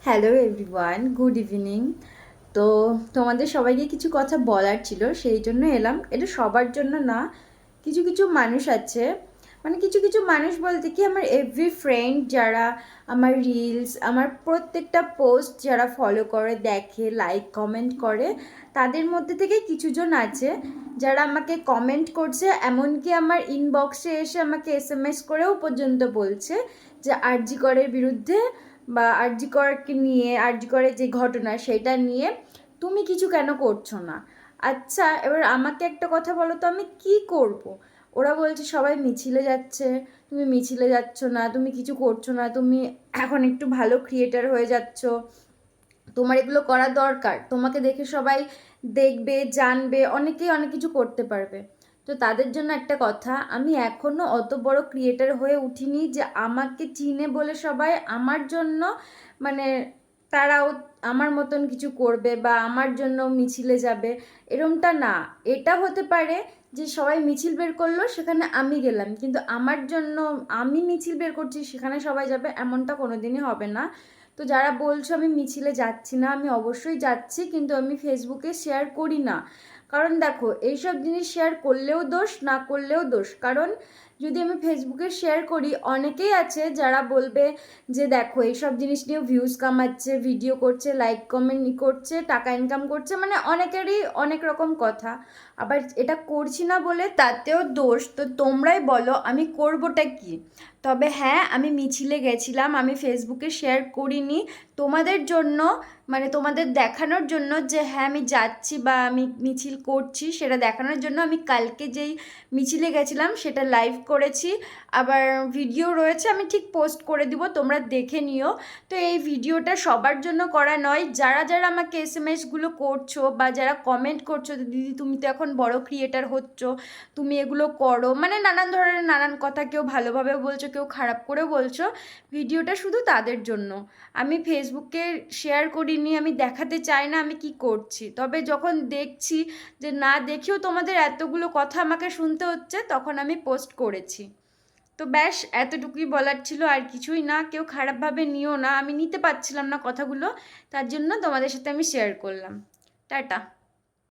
Hello everyone, good evening. তো তোমাদের সবাইকে কিছু কথা বলার ছিল, সেই জন্য এলাম। এটা সবার জন্য না, কিছু কিছু মানুষ আছে, মানে কিছু কিছু মানুষ বলতে কি আমার এভরি ফ্রেন্ড যারা আমার রিলস, আমার প্রত্যেকটা পোস্ট যারা ফলো করে, দেখে, লাইক কমেন্ট করে, তাদের মধ্যে থেকে কিছুজন আছে যারা আমাকে কমেন্ট করছে, এমনকি আমার ইনবক্সে এসে আমাকে এসএমএস করেও পর্যন্ত বলছে যে আরজি করের বিরুদ্ধে বা আরজি করকে নিয়ে, আরজি করের যে ঘটনা সেটা নিয়ে তুমি কিছু কেন করছো না। আচ্ছা, এবার আমাকে একটা কথা বলো তো, আমি কি করব? ওরা বলছে সবাই মিছিলে যাচ্ছে, তুমি মিছিলে যাচ্ছ না, তুমি কিছু করছো না, তুমি এখন একটু ভালো ক্রিয়েটার হয়ে যাচ্ছ, তোমার এগুলো করা দরকার, তোমাকে দেখে সবাই দেখবে, জানবে, অনেকেই অনেক কিছু করতে পারবে। তো তাদের জন্য একটা কথা, আমি এখনও অত বড় ক্রিয়েটার হয়ে উঠিনি যে আমাকে চিনে বলে সবাই আমার জন্য, মানে তারাও আমার মতন কিছু করবে বা আমার জন্য মিছিলে যাবে, এরমটা না। এটা হতে পারে যে সবাই মিছিল বের করলো, সেখানে আমি গেলাম, কিন্তু আমার জন্য আমি মিছিল বের করছি সেখানে সবাই যাবে, এমনটা কোনোদিনই হবে না। তো যারা বলছো আমি মিছিলে যাচ্ছি না, আমি অবশ্যই যাচ্ছি, কিন্তু আমি ফেসবুকে শেয়ার করি না। কারণ দেখো, এইসব জিনিস শেয়ার করলেও দোষ, না করলেও দোষ। কারণ যদি আমি ফেসবুকে শেয়ার করি, অনেকেই আছে যারা বলবে যে দেখো এইসব জিনিস নিয়ে ভিউজ কামাচ্ছে, ভিডিও করছে, লাইক কমেন্ট করছে, টাকা ইনকাম করছে, মানে অনেকেরই অনেক রকম কথা। আবার এটা করছি না বলে তাতেও দোষ। তো তোমরাই বলো আমি করবোটা কি? তবে হ্যাঁ, আমি মিছিলে গেছিলাম, আমি ফেসবুকে শেয়ার করিনি তোমাদের জন্য, মানে তোমাদের দেখানোর জন্য যে হ্যাঁ আমি যাচ্ছি বা আমি মিছিল করছি, সেটা দেখানোর জন্য আমি কালকে যেই মিছিলে গেছিলাম সেটা লাইভ করেছি, আবার ভিডিও রয়েছে, আমি ঠিক পোস্ট করে দিব, তোমরা দেখে নিও। তো এই ভিডিওটা সবার জন্য করা নয়, যারা যারা আমাকে এসএমএসগুলো করছো বা যারা কমেন্ট করছো দিদি তুমি তো এখন বড় ক্রিয়েটার হচ্ছ, তুমি এগুলো করো, মানে নানান ধরনের নানান কথা, কেউ ভালোভাবে বলছো, কেউ খারাপ করে বলছো, ভিডিওটা শুধু তাদের জন্য। আমি ফেসবুকে শেয়ার করিনি, আমি দেখাতে চাই না আমি কি করছি। তবে যখন দেখছি যে না দেখেও তোমাদের এতগুলো কথা আমাকে শুনতে হচ্ছে, তখন আমি পোস্ট করেছি। তো ব্যাস এতটুকুই বলার ছিল, আর কিছুই না। কেউ খারাপভাবে নিও না, আমি নিতে পারছিলাম না কথাগুলো, তার জন্য তোমাদের সাথে আমি শেয়ার করলাম। টাটা।